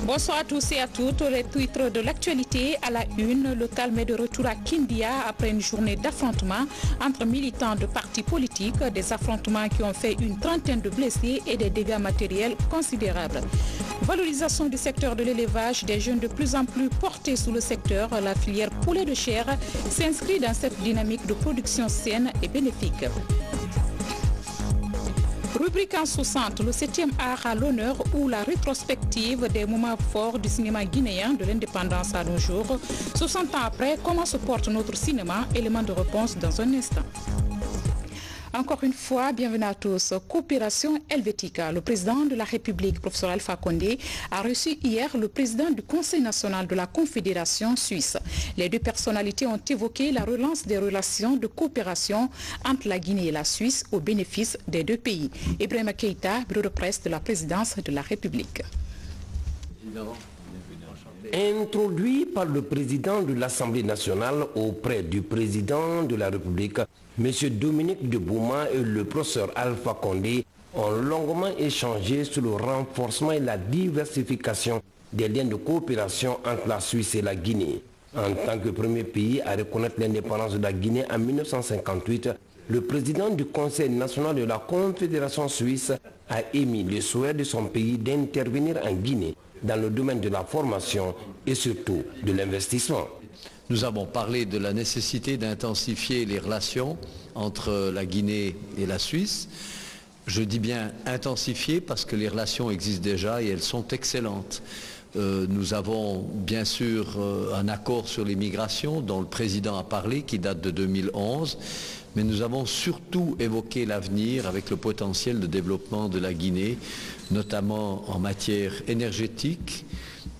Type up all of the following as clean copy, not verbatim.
Bonsoir à tous et à toutes. Les titres de l'actualité à la une. Le calme est de retour à Kindia après une journée d'affrontements entre militants de partis politiques. Des affrontements qui ont fait une trentaine de blessés et des dégâts matériels considérables. Valorisation du secteur de l'élevage, des jeunes de plus en plus portés sous le secteur. La filière poulet de chair s'inscrit dans cette dynamique de production saine et bénéfique. Rubrique en 60, le 7e art à l'honneur ou la rétrospective des moments forts du cinéma guinéen de l'indépendance à nos jours. 60 ans après, comment se porte notre cinéma? Élément de réponse dans un instant. Encore une fois, bienvenue à tous. Coopération Helvética. Le président de la République, professeur Alpha Condé, a reçu hier le président du Conseil national de la Confédération suisse. Les deux personnalités ont évoqué la relance des relations de coopération entre la Guinée et la Suisse au bénéfice des deux pays. Ibrahima Keïta, bureau de presse de la présidence de la République. Introduit par le président de l'Assemblée nationale auprès du président de la République, M. Dominique de Bouma et le professeur Alpha Condé ont longuement échangé sur le renforcement et la diversification des liens de coopération entre la Suisse et la Guinée. En tant que premier pays à reconnaître l'indépendance de la Guinée en 1958, le président du Conseil national de la Confédération suisse a émis le souhait de son pays d'intervenir en Guinée dans le domaine de la formation et surtout de l'investissement. Nous avons parlé de la nécessité d'intensifier les relations entre la Guinée et la Suisse. Je dis bien intensifier parce que les relations existent déjà et elles sont excellentes. Nous avons bien sûr un accord sur l'immigration dont le président a parlé, qui date de 2011, mais nous avons surtout évoqué l'avenir avec le potentiel de développement de la Guinée, notamment en matière énergétique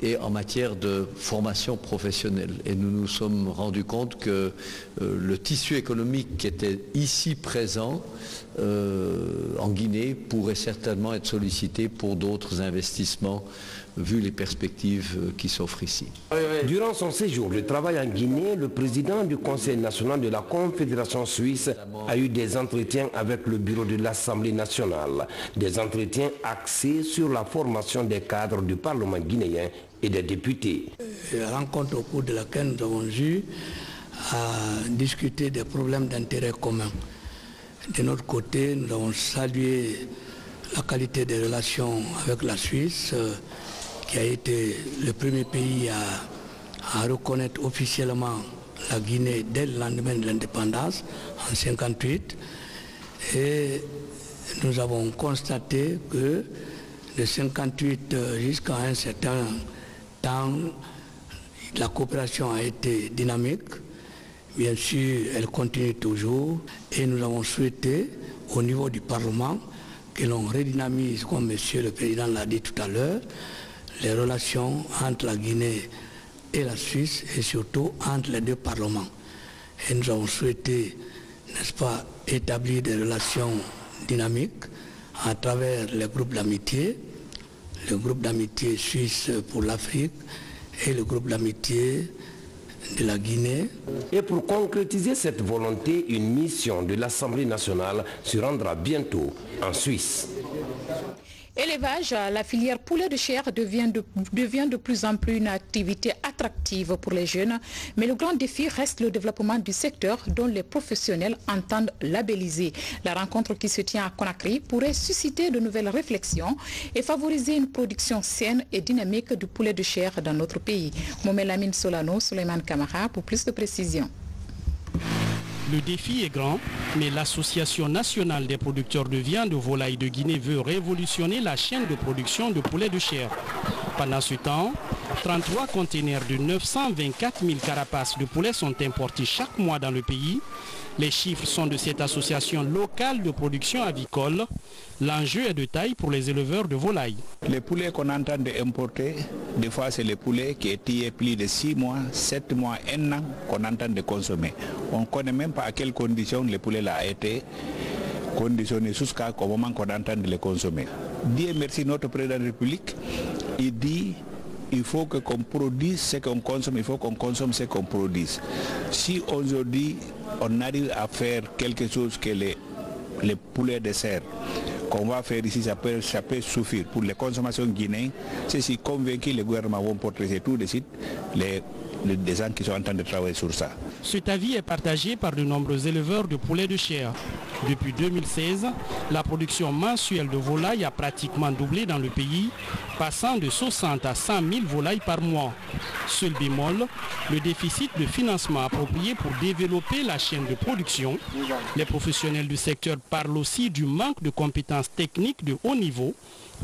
et en matière de formation professionnelle. Et nous nous sommes rendus compte que le tissu économique qui était ici présent en Guinée pourrait certainement être sollicité pour d'autres investissements vu les perspectives qui s'offrent ici. Durant son séjour de travail en Guinée, le président du Conseil national de la Confédération suisse a eu des entretiens avec le bureau de l'Assemblée nationale, des entretiens axés sur la formation des cadres du Parlement guinéen et des députés. La rencontre au cours de laquelle nous avons eu à discuter des problèmes d'intérêt commun. De notre côté, nous avons salué la qualité des relations avec la Suisse, qui a été le premier pays à reconnaître officiellement la Guinée dès le lendemain de l'indépendance, en 1958. Et nous avons constaté que de 1958 jusqu'à un certain temps, la coopération a été dynamique. Bien sûr, elle continue toujours. Et nous avons souhaité, au niveau du Parlement, que l'on redynamise, comme Monsieur le Président l'a dit tout à l'heure, les relations entre la Guinée et la Suisse et surtout entre les deux parlements. Et nous avons souhaité, n'est-ce pas, établir des relations dynamiques à travers les groupes d'amitié, le groupe d'amitié suisse pour l'Afrique et le groupe d'amitié de la Guinée. Et pour concrétiser cette volonté, une mission de l'Assemblée nationale se rendra bientôt en Suisse. Élevage, la filière poulet de chair devient de plus en plus une activité attractive pour les jeunes, mais le grand défi reste le développement du secteur dont les professionnels entendent labelliser. La rencontre qui se tient à Conakry pourrait susciter de nouvelles réflexions et favoriser une production saine et dynamique du poulet de chair dans notre pays. Mohamed Lamine Solano, Souleymane Kamara pour plus de précisions. Le défi est grand, mais l'Association nationale des producteurs de viande de volaille de Guinée veut révolutionner la chaîne de production de poulet de chair. Pendant ce temps, 33 containers de 924 000 carapaces de poulet sont importés chaque mois dans le pays. Les chiffres sont de cette association locale de production avicole. L'enjeu est de taille pour les éleveurs de volailles. Les poulets qu'on entend d'importer, des fois c'est les poulets qui étaient plus de 6 mois, 7 mois, 1 an qu'on entend de consommer. On ne connaît même pas à quelles conditions les poulets là a été conditionnés jusqu'au moment qu'on entend de les consommer. Dieu merci, notre président de la République, il dit il faut qu'on produise ce qu'on consomme, il faut qu'on consomme ce qu'on produise. Si aujourd'hui on arrive à faire quelque chose que les poulets de serre qu'on va faire ici, ça peut suffire pour les consommations guinéennes. Je suis convaincu que les gouvernements vont protéger tout de suite les gens qui sont en train de travailler sur ça. Cet avis est partagé par de nombreux éleveurs de poulets de chair. Depuis 2016, la production mensuelle de volailles a pratiquement doublé dans le pays, passant de 60 à 100 000 volailles par mois. Seul bémol, le déficit de financement approprié pour développer la chaîne de production. Les professionnels du secteur parlent aussi du manque de compétences techniques de haut niveau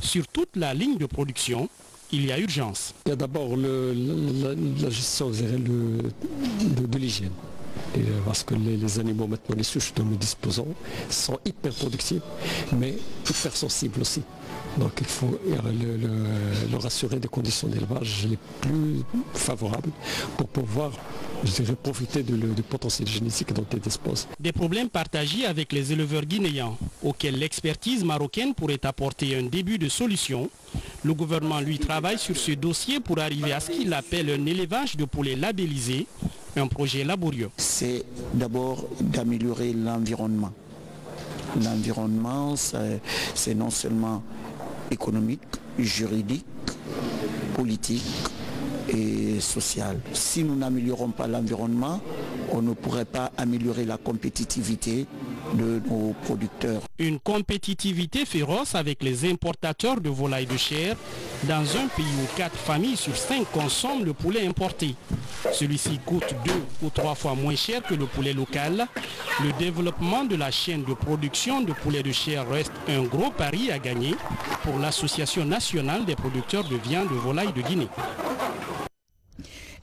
sur toute la ligne de production. Il y a urgence. Il y a d'abord la gestion de l'hygiène. Parce que les animaux, maintenant, les souches dont nous disposons, sont hyper productifs, mais hyper sensibles aussi. Donc il faut leur assurer des conditions d'élevage les plus favorables pour pouvoir, je dirais, profiter du potentiel génétique dont ils disposent. Des problèmes partagés avec les éleveurs guinéens, auxquels l'expertise marocaine pourrait apporter un début de solution. Le gouvernement, lui, travaille sur ce dossier pour arriver à ce qu'il appelle un élevage de poulets labellisé, un projet laborieux. C'est d'abord d'améliorer l'environnement. L'environnement, c'est non seulement économique, juridique, politique et social. Si nous n'améliorons pas l'environnement, on ne pourrait pas améliorer la compétitivité de nos producteurs. Une compétitivité féroce avec les importateurs de volailles de chair dans un pays où 4 familles sur 5 consomment le poulet importé. Celui-ci coûte 2 ou 3 fois moins cher que le poulet local. Le développement de la chaîne de production de poulet de chair reste un gros pari à gagner pour l'Association nationale des producteurs de viande de volaille de Guinée.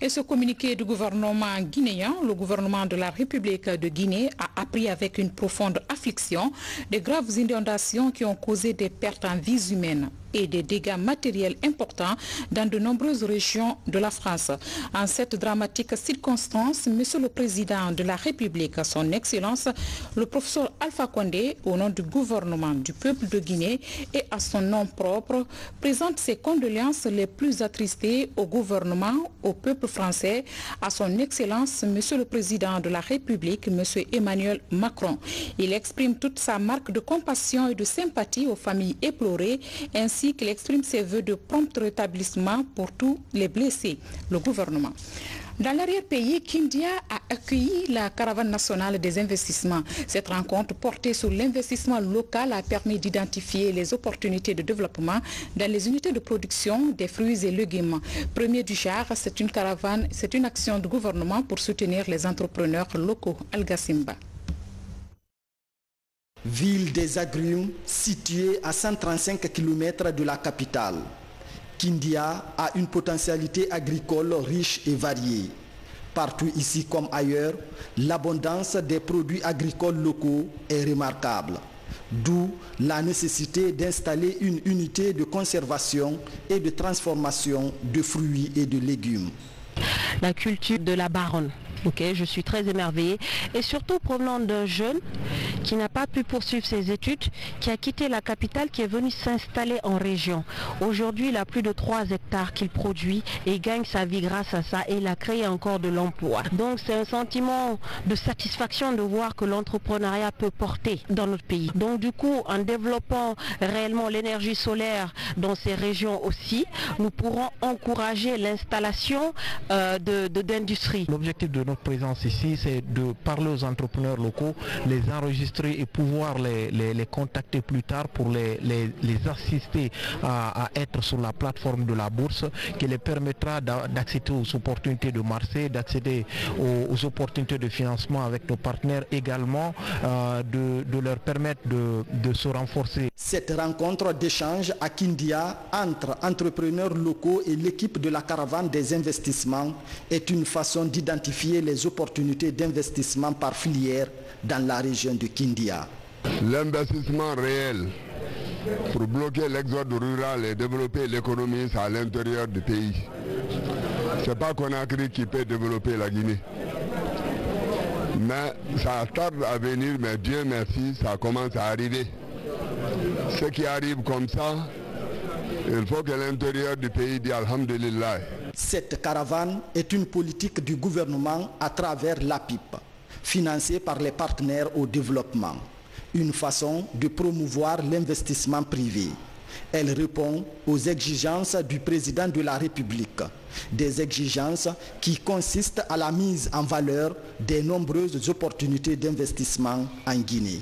Et ce communiqué du gouvernement guinéen, le gouvernement de la République de Guinée a appris avec une profonde affliction des graves inondations qui ont causé des pertes en vies humaines et des dégâts matériels importants dans de nombreuses régions de la France. En cette dramatique circonstance, Monsieur le Président de la République, son Excellence, le professeur Alpha Condé, au nom du gouvernement du peuple de Guinée et à son nom propre, présente ses condoléances les plus attristées au gouvernement, au peuple français, à son Excellence, Monsieur le Président de la République, Monsieur Emmanuel Macron. Il exprime toute sa marque de compassion et de sympathie aux familles éplorées, ainsi qu'il exprime ses vœux de prompt rétablissement pour tous les blessés, le gouvernement. Dans l'arrière-pays, Kindia a accueilli la caravane nationale des investissements. Cette rencontre portée sur l'investissement local a permis d'identifier les opportunités de développement dans les unités de production des fruits et légumes. Premier du genre, c'est une caravane, c'est une action du gouvernement pour soutenir les entrepreneurs locaux. Al-Gassimba. Ville des agrumes située à 135 km de la capitale. Kindia a une potentialité agricole riche et variée. Partout ici comme ailleurs, l'abondance des produits agricoles locaux est remarquable. D'où la nécessité d'installer une unité de conservation et de transformation de fruits et de légumes. La culture de la baronne. Okay, je suis très émerveillée et surtout provenant d'un jeune qui n'a pas pu poursuivre ses études, qui a quitté la capitale, qui est venu s'installer en région. Aujourd'hui, il a plus de 3 hectares qu'il produit et il gagne sa vie grâce à ça et il a créé encore de l'emploi. Donc c'est un sentiment de satisfaction de voir que l'entrepreneuriat peut porter dans notre pays. Donc du coup, en développant réellement l'énergie solaire dans ces régions aussi, nous pourrons encourager l'installation d'industries. L'objectif de notre présence ici, c'est de parler aux entrepreneurs locaux, les enregistrer et pouvoir les contacter plus tard pour les assister à être sur la plateforme de la bourse qui les permettra d'accéder aux opportunités de marché, d'accéder aux opportunités de financement avec nos partenaires également, de leur permettre de se renforcer. Cette rencontre d'échange à Kindia entre entrepreneurs locaux et l'équipe de la caravane des investissements est une façon d'identifier les opportunités d'investissement par filière dans la région de Kindia. L'investissement réel pour bloquer l'exode rural et développer l'économie, c'est à l'intérieur du pays. Ce n'est pas Conakry qui peut développer la Guinée. Mais ça tarde à venir, mais Dieu merci, ça commence à arriver. Ce qui arrive comme ça, Il faut que l'intérieur du pays dise Alhamdulillah. Cette caravane est une politique du gouvernement à travers l'APIP, financée par les partenaires au développement. Une façon de promouvoir l'investissement privé. Elle répond aux exigences du président de la République, des exigences qui consistent à la mise en valeur des nombreuses opportunités d'investissement en Guinée.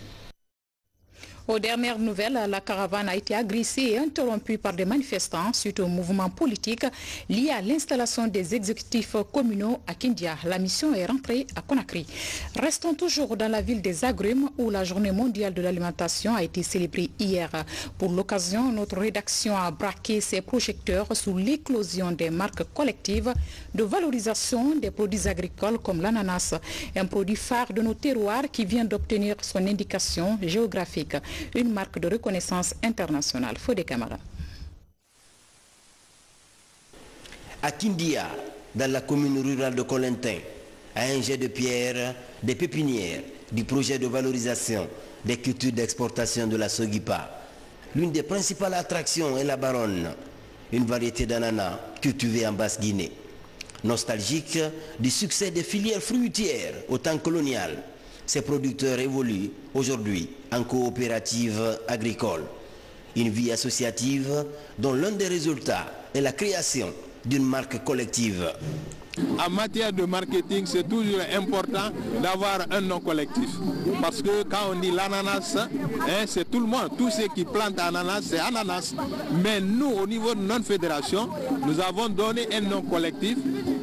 Aux dernières nouvelles, la caravane a été agressée et interrompue par des manifestants suite au mouvement politique lié à l'installation des exécutifs communaux à Kindia. La mission est rentrée à Conakry. Restons toujours dans la ville des Agrumes où la journée mondiale de l'alimentation a été célébrée hier. Pour l'occasion, notre rédaction a braqué ses projecteurs sur l'éclosion des marques collectives de valorisation des produits agricoles comme l'ananas, un produit phare de nos terroirs qui vient d'obtenir son indication géographique. Une marque de reconnaissance internationale. Fodé Camara. À Kindia, dans la commune rurale de Colentin, à un jet de pierre, des pépinières, du projet de valorisation des cultures d'exportation de la Sogipa. L'une des principales attractions est la baronne, une variété d'ananas cultivée en Basse-Guinée. Nostalgique du succès des filières fruitières au temps colonial, ces producteurs évoluent aujourd'hui en coopérative agricole. Une vie associative dont l'un des résultats est la création d'une marque collective. En matière de marketing, c'est toujours important d'avoir un nom collectif. Parce que quand on dit l'ananas, c'est tout le monde. Tous ceux qui plantent ananas, c'est ananas. Mais nous, au niveau de notre fédération, nous avons donné un nom collectif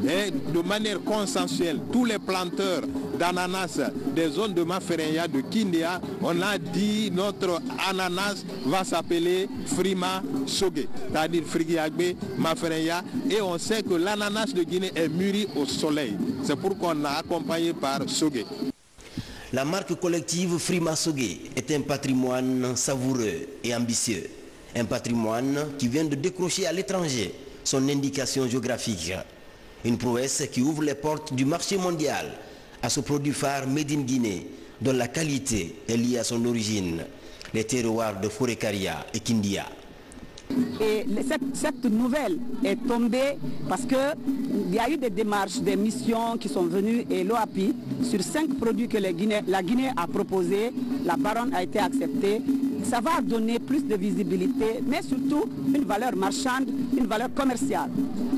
et de manière consensuelle. Tous les planteurs d'ananas des zones de Mafereya, de Kindia, on a dit notre ananas va s'appeler Frima Sogé, c'est-à-dire Frigiagbe, Mafereya, et on sait que l'ananas de Guinée est mûri au soleil. C'est pourquoi on l'a accompagné par Sogé. La marque collective Frima Sogé est un patrimoine savoureux et ambitieux. Un patrimoine qui vient de décrocher à l'étranger son indication géographique. Une prouesse qui ouvre les portes du marché mondial à ce produit phare Made in Guinée, dont la qualité est liée à son origine, les terroirs de Forécaria et Kindia. Et cette nouvelle est tombée parce qu'il y a eu des démarches, des missions qui sont venues et l'OAPI, sur 5 produits que la Guinée a proposés, la baronne a été acceptée. Ça va donner plus de visibilité, mais surtout une valeur marchande, une valeur commerciale.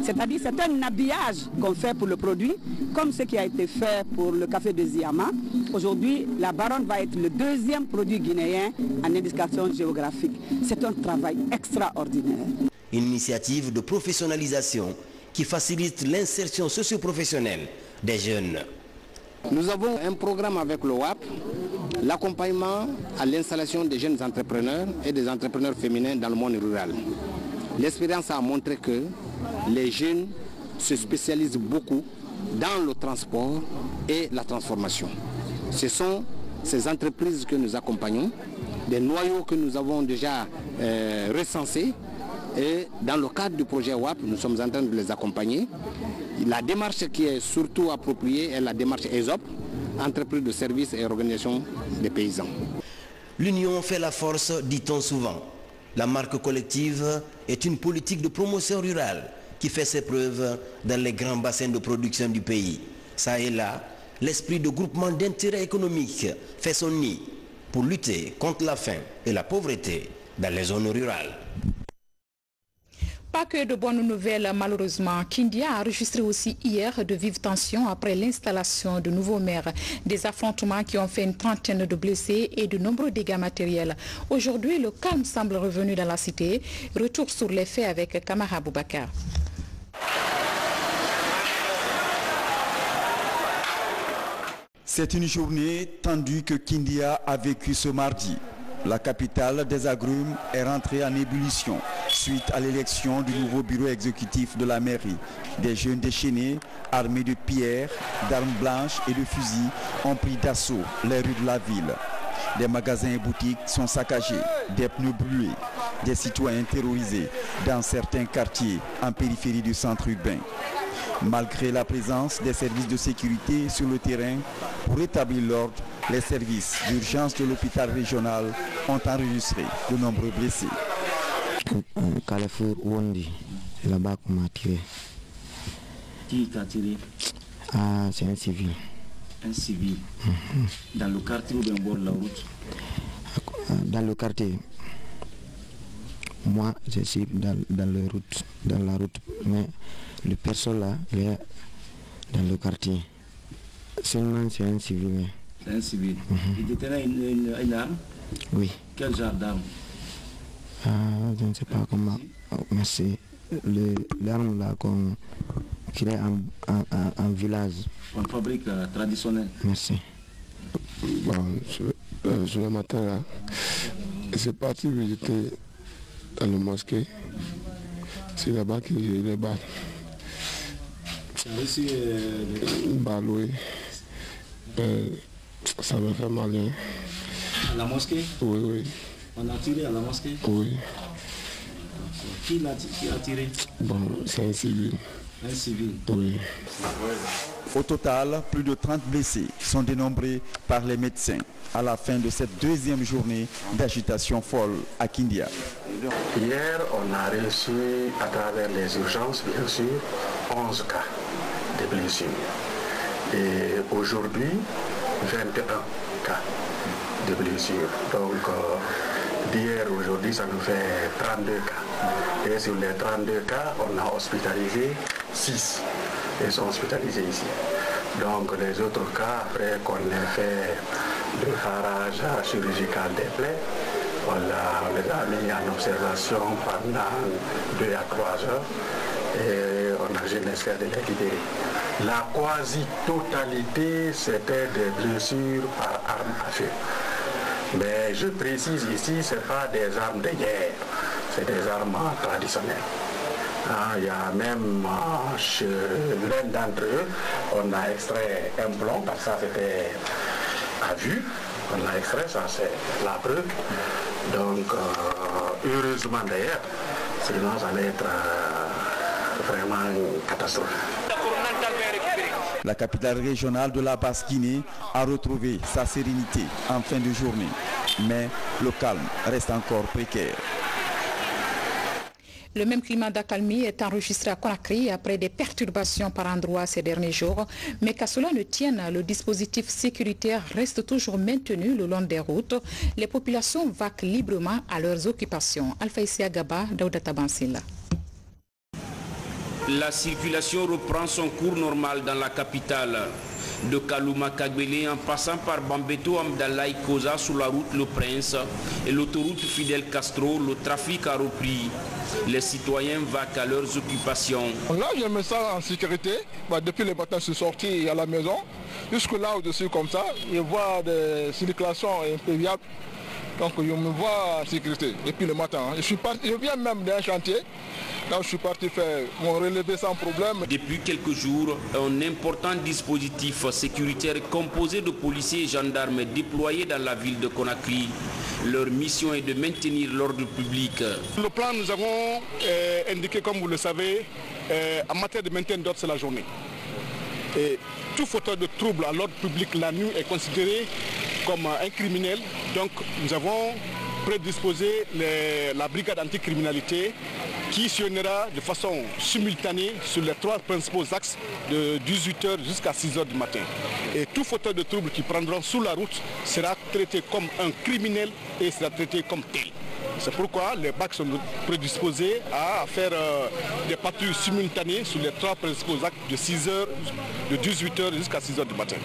C'est-à-dire c'est un habillage qu'on fait pour le produit, comme ce qui a été fait pour le café de Ziama. Aujourd'hui, la baronne va être le 2e produit guinéen en indication géographique. C'est un travail extraordinaire. Une initiative de professionnalisation qui facilite l'insertion socio-professionnelle des jeunes. Nous avons un programme avec le WAP, l'accompagnement à l'installation des jeunes entrepreneurs et des entrepreneurs féminins dans le monde rural. L'expérience a montré que les jeunes se spécialisent beaucoup dans le transport et la transformation. Ce sont ces entreprises que nous accompagnons, des noyaux que nous avons déjà recensés, et dans le cadre du projet WAP, nous sommes en train de les accompagner. La démarche qui est surtout appropriée est la démarche ESOP, entreprise de services et organisation des paysans. L'union fait la force, dit-on souvent. La marque collective est une politique de promotion rurale qui fait ses preuves dans les grands bassins de production du pays. Ça et là, l'esprit de groupement d'intérêt économique fait son nid pour lutter contre la faim et la pauvreté dans les zones rurales. Pas que de bonnes nouvelles, malheureusement. Kindia a enregistré aussi hier de vives tensions après l'installation de nouveaux maires. Des affrontements qui ont fait une trentaine de blessés et de nombreux dégâts matériels. Aujourd'hui, le calme semble revenu dans la cité. Retour sur les faits avec Kamara Boubacar. C'est une journée tendue que Kindia a vécue ce mardi. La capitale des agrumes est rentrée en ébullition suite à l'élection du nouveau bureau exécutif de la mairie. Des jeunes déchaînés, armés de pierres, d'armes blanches et de fusils, ont pris d'assaut les rues de la ville. Des magasins et boutiques sont saccagés, des pneus brûlés, des citoyens terrorisés dans certains quartiers en périphérie du centre urbain. Malgré la présence des services de sécurité sur le terrain pour rétablir l'ordre, les services d'urgence de l'hôpital régional ont enregistré de nombreux blessés. Carrefour Wondi, c'est là-bas qu'on m'a tiré. Qui t'a tiré? Ah, c'est un civil. Un civil. Dans le quartier ou bien au bord de la route? Dans le quartier. Moi, je suis dans la route. Mais le personne là, il est dans le quartier. Seulement, c'est un civil. C'est un civil. Il détenait une arme? Oui. Quel genre d'arme? Je ne sais pas comment. Mais c'est l'arme là qu'on crée en village. On fabrique traditionnel. Merci. Bon, je le matin là, c'est parti visiter dans la mosquée. C'est là-bas qu'il est bas. Tu as reçu Bah oui. Ça me fait mal. Hein. À la mosquée? Oui, oui. On a tiré à la mosquée? Oui. Qui a tiré? Bon, c'est un civil. Un civil? Oui. Au total, plus de 30 blessés sont dénombrés par les médecins à la fin de cette deuxième journée d'agitation folle à Kindia. Hier, on a reçu à travers les urgences, bien sûr, 11 cas de blessures. Et aujourd'hui, 21 cas de blessures. Donc, d'hier aujourd'hui, ça nous fait 32 cas. Et sur les 32 cas, on a hospitalisé 6. Ils sont hospitalisés ici. Donc, les autres cas, après qu'on ait fait le farage chirurgical des plaies, on les a mis en observation pendant 2 à 3 heures et on a j'espère de les libérer. La quasi-totalité, c'était des blessures par arme à feu. Mais je précise ici, ce n'est pas des armes de guerre, c'est des armes traditionnelles. Il y a même chez l'un d'entre eux, on a extrait un plomb, parce que ça c'était à vue. On a extrait, ça c'est la preuve. Donc, heureusement d'ailleurs, sinon ça allait être vraiment une catastrophe. La capitale régionale de la Basse-Guinée a retrouvé sa sérénité en fin de journée, mais le calme reste encore précaire. Le même climat d'accalmie est enregistré à Conakry après des perturbations par endroits ces derniers jours. Mais qu'à cela ne tienne, le dispositif sécuritaire reste toujours maintenu le long des routes. Les populations vaquent librement à leurs occupations. Alpha Issia Gaba, Daouda Tabansila. La circulation reprend son cours normal dans la capitale. De Kalouma Kagbele en passant par Bambeto Amdallah Koza sur la route Le Prince et l'autoroute Fidel Castro, le trafic a repris. Les citoyens vaquent à leurs occupations. Là, je me sens en sécurité. Depuis le matin, je suis sorti à la maison. Jusque là où je suis comme ça, je vois des circulations impériales. Donc je me vois en sécurité depuis le matin. Je viens même d'un chantier. Donc je suis parti faire mon relevé sans problème. Depuis quelques jours, un important dispositif sécuritaire composé de policiers et gendarmes est déployé dans la ville de Conakry. Leur mission est de maintenir l'ordre public. Le plan, nous avons indiqué, comme vous le savez, en matière de maintien d'ordre, c'est la journée. Et tout fauteur de trouble à l'ordre public la nuit est considéré comme un criminel. Donc nous avons prédisposé la brigade anticriminalité qui sillonnera de façon simultanée sur les 3 principaux axes de 18h jusqu'à 6h du matin. Et tout fauteur de troubles qui prendront sous la route sera traité comme un criminel et sera traité comme tel. C'est pourquoi les BAC sont prédisposés à faire des patrouilles simultanées sur les 3 principaux axes de 6h, de 18h jusqu'à 6h du matin.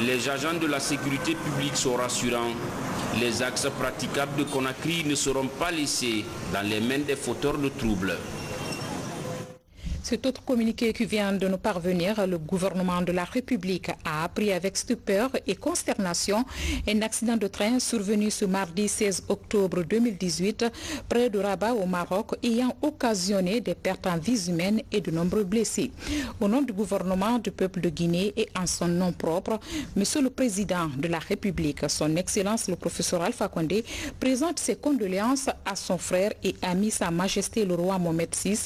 Les agents de la sécurité publique sont rassurants. Les axes praticables de Conakry ne seront pas laissés dans les mains des fauteurs de troubles. Cet autre communiqué qui vient de nous parvenir, le gouvernement de la République a appris avec stupeur et consternation un accident de train survenu ce mardi 16 octobre 2018 près de Rabat au Maroc ayant occasionné des pertes en vies humaines et de nombreux blessés. Au nom du gouvernement du peuple de Guinée et en son nom propre, Monsieur le Président de la République, son Excellence le professeur Alpha Condé, présente ses condoléances à son frère et ami Sa Majesté le roi Mohamed VI,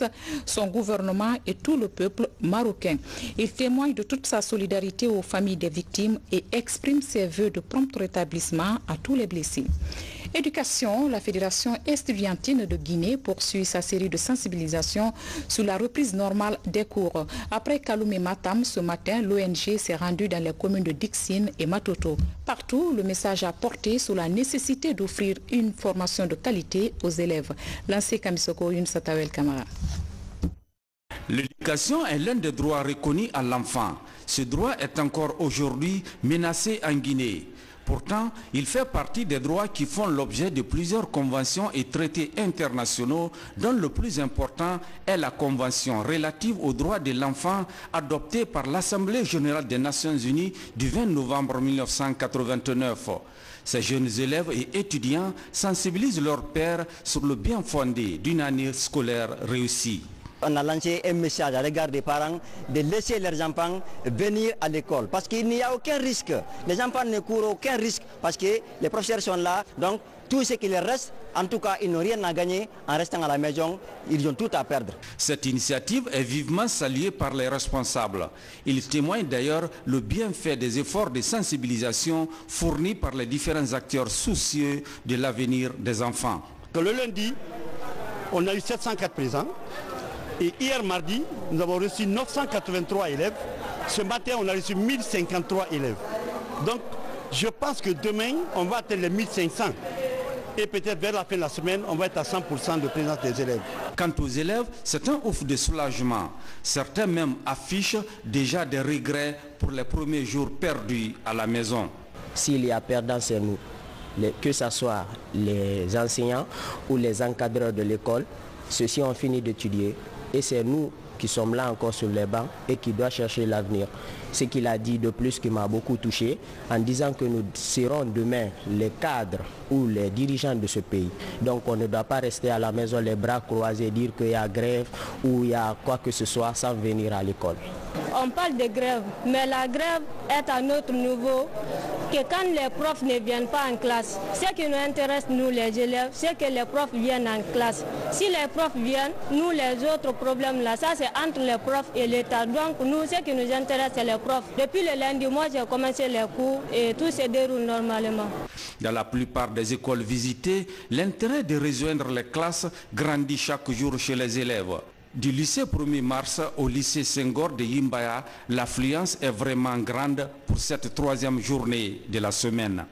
son gouvernement et tout le peuple marocain. Il témoigne de toute sa solidarité aux familles des victimes et exprime ses vœux de prompt rétablissement à tous les blessés. Éducation, la Fédération estudiantine de Guinée poursuit sa série de sensibilisation sur la reprise normale des cours. Après Kaloum et Matam, ce matin, l'ONG s'est rendue dans les communes de Dixine et Matoto. Partout, le message a porté sur la nécessité d'offrir une formation de qualité aux élèves. Lancé Kamisoko Yunsatawel Kamara. L'éducation est l'un des droits reconnus à l'enfant. Ce droit est encore aujourd'hui menacé en Guinée. Pourtant, il fait partie des droits qui font l'objet de plusieurs conventions et traités internationaux, dont le plus important est la Convention relative aux droits de l'enfant adoptée par l'Assemblée générale des Nations unies du 20 novembre 1989. Ces jeunes élèves et étudiants sensibilisent leurs pairs sur le bien fondé d'une année scolaire réussie. On a lancé un message à l'égard des parents de laisser leurs enfants venir à l'école parce qu'il n'y a aucun risque. Les enfants ne courent aucun risque parce que les professeurs sont là. Donc tout ce qui leur reste, en tout cas, ils n'ont rien à gagner en restant à la maison. Ils ont tout à perdre. Cette initiative est vivement saluée par les responsables. Il témoigne d'ailleurs le bienfait des efforts de sensibilisation fournis par les différents acteurs soucieux de l'avenir des enfants. Le lundi, on a eu 704 présents. Et hier mardi, nous avons reçu 983 élèves. Ce matin, on a reçu 1053 élèves. Donc, je pense que demain, on va atteindre les 1500. Et peut-être vers la fin de la semaine, on va être à 100% de présence des élèves. Quant aux élèves, c'est un ouf de soulagement. Certains même affichent déjà des regrets pour les premiers jours perdus à la maison. S'il y a perdants, c'est nous. Que ce soit les enseignants ou les encadreurs de l'école, ceux-ci ont fini d'étudier. Et c'est nous qui sommes là encore sur les bancs et qui doivent chercher l'avenir. Ce qu'il a dit de plus qui m'a beaucoup touché, en disant que nous serons demain les cadres ou les dirigeants de ce pays. Donc on ne doit pas rester à la maison les bras croisés, dire qu'il y a grève ou il y a quoi que ce soit sans venir à l'école. On parle de grève, mais la grève est à notre niveau, que quand les profs ne viennent pas en classe, ce qui nous intéresse, nous les élèves, c'est que les profs viennent en classe. Si les profs viennent, nous les autres problèmes là, ça c'est entre les profs et l'État. Donc nous, ce qui nous intéresse, c'est les profs. Depuis le lundi, moi j'ai commencé les cours et tout se déroule normalement. Dans la plupart des écoles visitées, l'intérêt de rejoindre les classes grandit chaque jour chez les élèves. Du lycée 1er mars au lycée Senghor de Yimbaya, l'affluence est vraiment grande pour cette troisième journée de la semaine.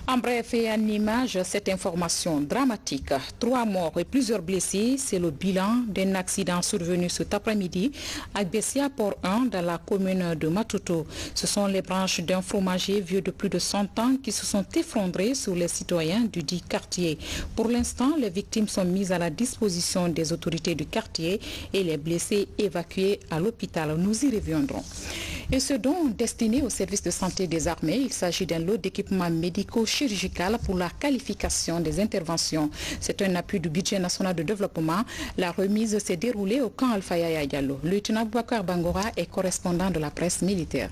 En bref et en image, cette information dramatique. 3 morts et plusieurs blessés, c'est le bilan d'un accident survenu cet après-midi à Bessia Port 1 dans la commune de Matoto. Ce sont les branches d'un fromager vieux de plus de 100 ans qui se sont effondrées sur les citoyens du dit quartier. Pour l'instant, les victimes sont mises à la disposition des autorités du quartier et les blessés évacués à l'hôpital. Nous y reviendrons. Et ce don destiné au service de santé des armées, il s'agit d'un lot d'équipements médicaux chirurgical pour la qualification des interventions. C'est un appui du budget national de développement. La remise s'est déroulée au camp Alpha Yaya Diallo. Le lieutenant Boubacar Bangora est correspondant de la presse militaire.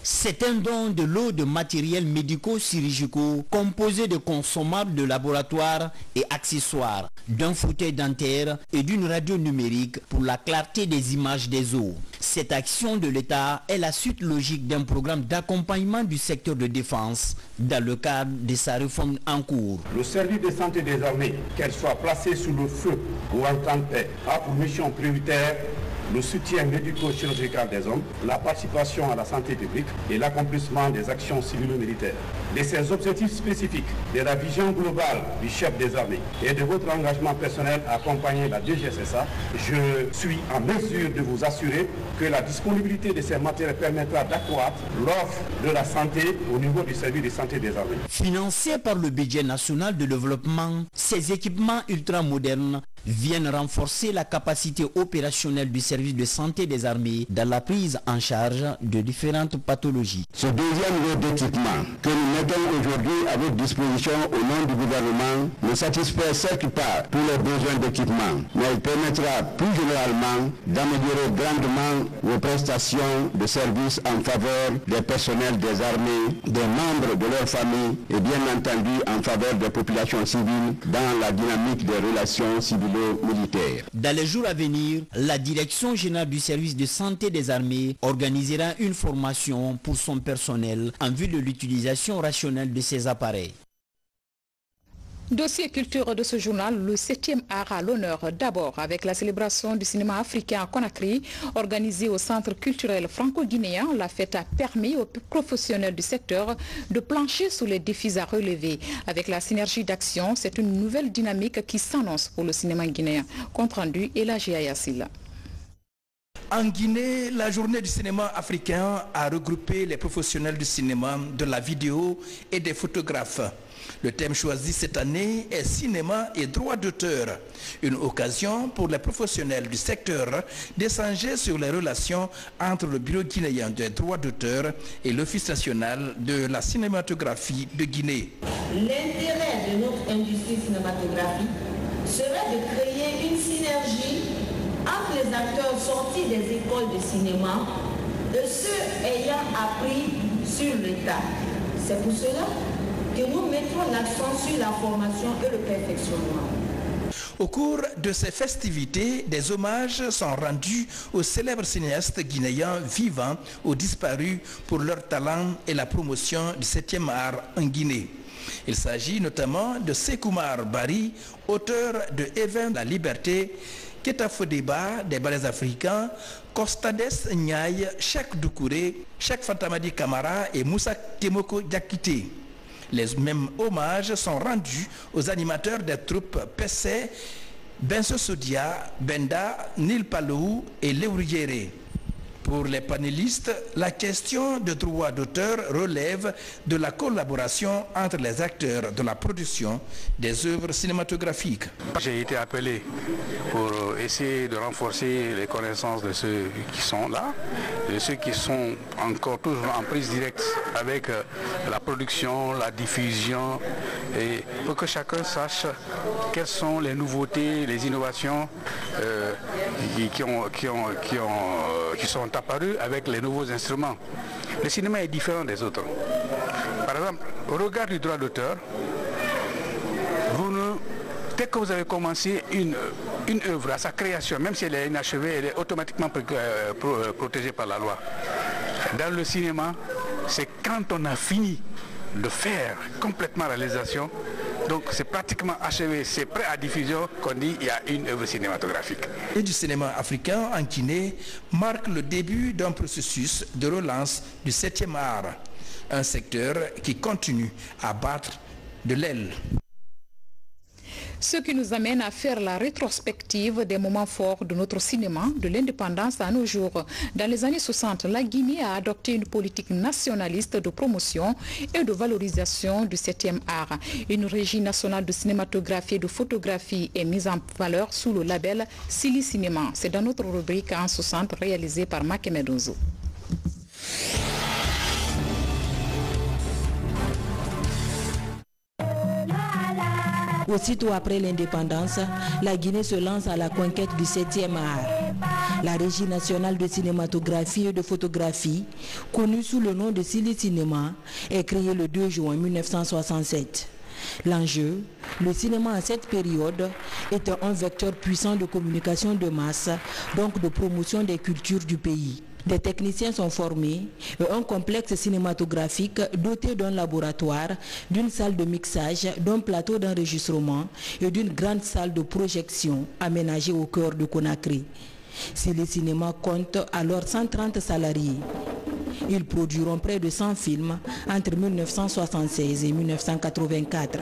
C'est un don de lots de matériels médico-chirurgicaux composé de consommables de laboratoire et accessoires, d'un fauteuil dentaire et d'une radio numérique pour la clarté des images des os. Cette action de l'État est la suite logique d'un programme d'accompagnement du secteur de défense dans le cadre de sa réforme en cours. Le service de santé des armées, qu'elle soit placée sous le feu ou en temps de paix, a pour mission prioritaire le soutien médico-chirurgical des hommes, la participation à la santé publique et l'accomplissement des actions civilo-militaires. De ces objectifs spécifiques, de la vision globale du chef des armées et de votre engagement personnel à accompagner la DGSSA, je suis en mesure de vous assurer que la disponibilité de ces matériels permettra d'accroître l'offre de la santé au niveau du service de santé des armées. Financés par le budget national de développement, ces équipements ultramodernes viennent renforcer la capacité opérationnelle du service de santé des armées dans la prise en charge de différentes pathologies. Ce deuxième lot d'équipement que nous mettons aujourd'hui à votre disposition au nom du gouvernement ne satisfait certes pas tous les besoins d'équipement, mais il permettra plus généralement d'améliorer grandement vos prestations de services en faveur des personnels des armées, des membres de leurs familles et bien entendu en faveur des populations civiles dans la dynamique des relations civiles commandos militaires. Dans les jours à venir, la Direction générale du service de santé des armées organisera une formation pour son personnel en vue de l'utilisation rationnelle de ces appareils. Dossier culture de ce journal, le 7e art à l'honneur d'abord avec la célébration du cinéma africain à Conakry organisée au centre culturel franco-guinéen. La fête a permis aux professionnels du secteur de plancher sous les défis à relever. Avec la synergie d'action, c'est une nouvelle dynamique qui s'annonce pour le cinéma guinéen. Compte rendu Elhaji Ayassila. En Guinée, la journée du cinéma africain a regroupé les professionnels du cinéma, de la vidéo et des photographes. Le thème choisi cette année est cinéma et droits d'auteur. Une occasion pour les professionnels du secteur d'échanger sur les relations entre le Bureau guinéen des droits d'auteur et l'Office national de la cinématographie de Guinée. L'intérêt de notre industrie cinématographique serait de créer une synergie entre les acteurs sortis des écoles de cinéma et ceux ayant appris sur l'État. C'est pour cela que nous mettrons l'accent sur la formation et le perfectionnement. Au cours de ces festivités, des hommages sont rendus aux célèbres cinéastes guinéens vivants ou disparus pour leur talent et la promotion du 7e art en Guinée. Il s'agit notamment de Sékoumar Bari, auteur de Even la liberté, Keta Fodeba des ballets africains, Costades Ndiaye, Cheikh Doucouré, Cheikh Fantamadi Kamara et Moussa Kemoko Diakité. Les mêmes hommages sont rendus aux animateurs des troupes Pessé, Benso Sodia, Benda, Nil Palou et Léouriéré. Pour les panélistes, la question de droit d'auteur relève de la collaboration entre les acteurs de la production des œuvres cinématographiques. J'ai été appelé pour essayer de renforcer les connaissances de ceux qui sont là, de ceux qui sont encore toujours en prise directe avec la production, la diffusion, et pour que chacun sache quelles sont les nouveautés, les innovations qui sont apparus avec les nouveaux instruments. Le cinéma est différent des autres. Par exemple, au regard du droit d'auteur, dès que vous avez commencé une œuvre à sa création, même si elle est inachevée, elle est automatiquement protégée par la loi. Dans le cinéma, c'est quand on a fini de faire complètement la réalisation, donc c'est pratiquement achevé, c'est prêt à diffusion qu'on dit il y a une œuvre cinématographique. Et du cinéma africain en Guinée marque le début d'un processus de relance du 7e art, un secteur qui continue à battre de l'aile. Ce qui nous amène à faire la rétrospective des moments forts de notre cinéma, de l'indépendance à nos jours. Dans les années 60, la Guinée a adopté une politique nationaliste de promotion et de valorisation du 7e art. Une régie nationale de cinématographie et de photographie est mise en valeur sous le label Sili Cinéma. C'est dans notre rubrique en 60 réalisée par Makemedozo. Aussitôt après l'indépendance, la Guinée se lance à la conquête du 7e art. La Régie nationale de cinématographie et de photographie, connue sous le nom de Sili Cinéma, est créée le 2 juin 1967. L'enjeu, le cinéma à cette période, était un vecteur puissant de communication de masse, donc de promotion des cultures du pays. Des techniciens sont formés et un complexe cinématographique doté d'un laboratoire, d'une salle de mixage, d'un plateau d'enregistrement et d'une grande salle de projection aménagée au cœur de Conakry. Sili Cinéma compte alors 130 salariés. Ils produiront près de 100 films entre 1976 et 1984.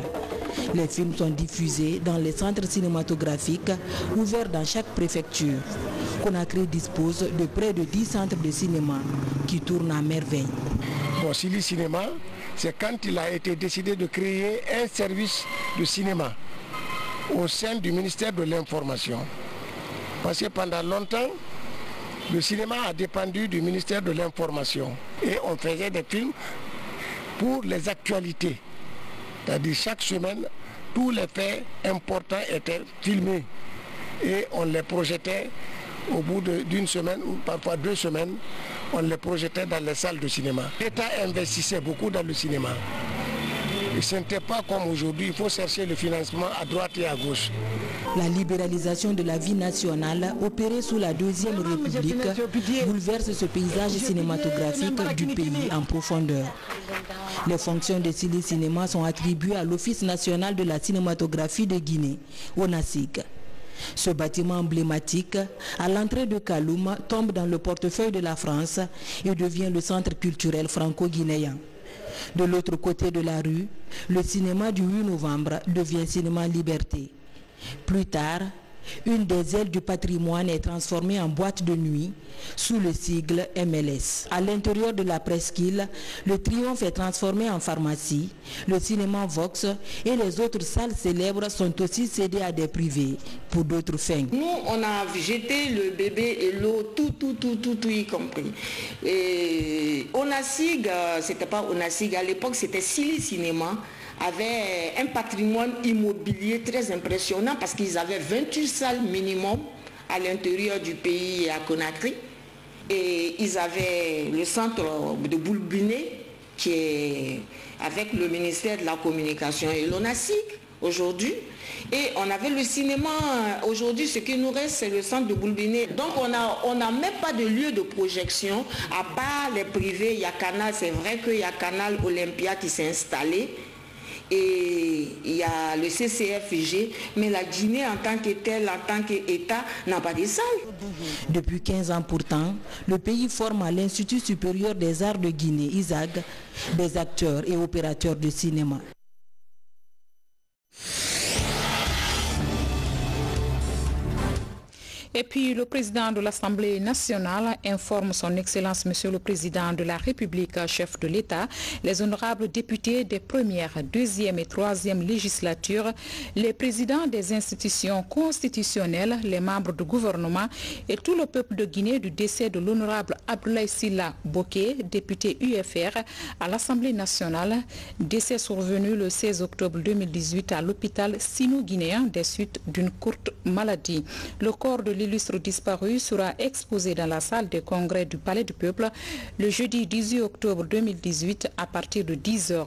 Les films sont diffusés dans les centres cinématographiques ouverts dans chaque préfecture. Conakry dispose de près de 10 centres de cinéma qui tournent à merveille. Bon, Sili Cinéma, c'est quand il a été décidé de créer un service de cinéma au sein du ministère de l'Information. Parce que pendant longtemps, le cinéma a dépendu du ministère de l'Information et on faisait des films pour les actualités. C'est-à-dire chaque semaine, tous les faits importants étaient filmés et on les projetait au bout d'une semaine ou parfois 2 semaines, on les projetait dans les salles de cinéma. L'État investissait beaucoup dans le cinéma. Et ce n'était pas comme aujourd'hui, il faut chercher le financement à droite et à gauche. La libéralisation de la vie nationale opérée sous la Deuxième République bouleverse ce paysage cinématographique du pays en profondeur. Les fonctions de Sili Cinéma sont attribuées à l'Office national de la cinématographie de Guinée, ONACIG. Ce bâtiment emblématique, à l'entrée de Kaloum, tombe dans le portefeuille de la France et devient le centre culturel franco-guinéen. De l'autre côté de la rue, le cinéma du 8 novembre devient Cinéma Liberté. Plus tard, une des ailes du patrimoine est transformée en boîte de nuit sous le sigle MLS. À l'intérieur de la presqu'île, le Triomphe est transformé en pharmacie, le cinéma Vox et les autres salles célèbres sont aussi cédées à des privés pour d'autres fins. Nous, on a jeté le bébé et l'eau, tout y compris. Et ONACIG, c'était pas ONACIG, à l'époque c'était Sili Cinéma, avait un patrimoine immobilier très impressionnant parce qu'ils avaient 28 salles minimum à l'intérieur du pays et à Conakry. Et ils avaient le centre de Boulbiné qui est avec le ministère de la Communication et l'ONACIG aujourd'hui. Et on avait le cinéma, aujourd'hui ce qui nous reste c'est le centre de Boulbiné. Donc on n'a même pas de lieu de projection, à part les privés, il y a Canal, c'est vrai qu'il y a Canal Olympia qui s'est installé. Et il y a le CCFG, mais la Guinée en tant que telle, en tant qu'État, n'a pas de salle. Depuis 15 ans pourtant, le pays forme à l'Institut supérieur des arts de Guinée, ISAG, des acteurs et opérateurs de cinéma. Et puis le président de l'Assemblée nationale informe son Excellence Monsieur le Président de la République, chef de l'État, les honorables députés des premières, deuxième et troisième législatures, les présidents des institutions constitutionnelles, les membres du gouvernement et tout le peuple de Guinée du décès de l'honorable Abdoulaye Sylla Boké, député UFR à l'Assemblée nationale, décès survenu le 16 octobre 2018 à l'hôpital sino-guinéen des suites d'une courte maladie. Le corps de l'illustre disparu sera exposé dans la salle des congrès du Palais du Peuple le jeudi 18 octobre 2018 à partir de 10 h.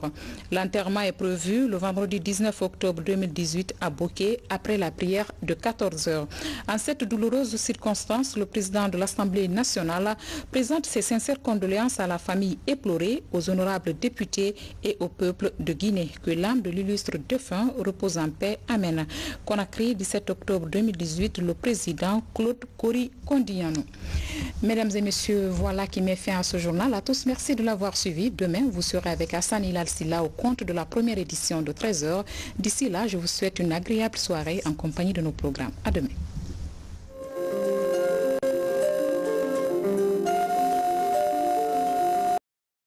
L'enterrement est prévu le vendredi 19 octobre 2018 à Boké après la prière de 14 h. En cette douloureuse circonstance, le président de l'Assemblée nationale présente ses sincères condoléances à la famille éplorée, aux honorables députés et au peuple de Guinée. Que l'âme de l'illustre défunt repose en paix. Amen. Conakry, 17 octobre 2018, le président Claude Kori Kondiano. Mesdames et messieurs, voilà qui met fin à ce journal. À tous, merci de l'avoir suivi. Demain, vous serez avec Hassan Hilal Silla au compte de la première édition de 13 h. D'ici là, je vous souhaite une agréable soirée en compagnie de nos programmes. À demain.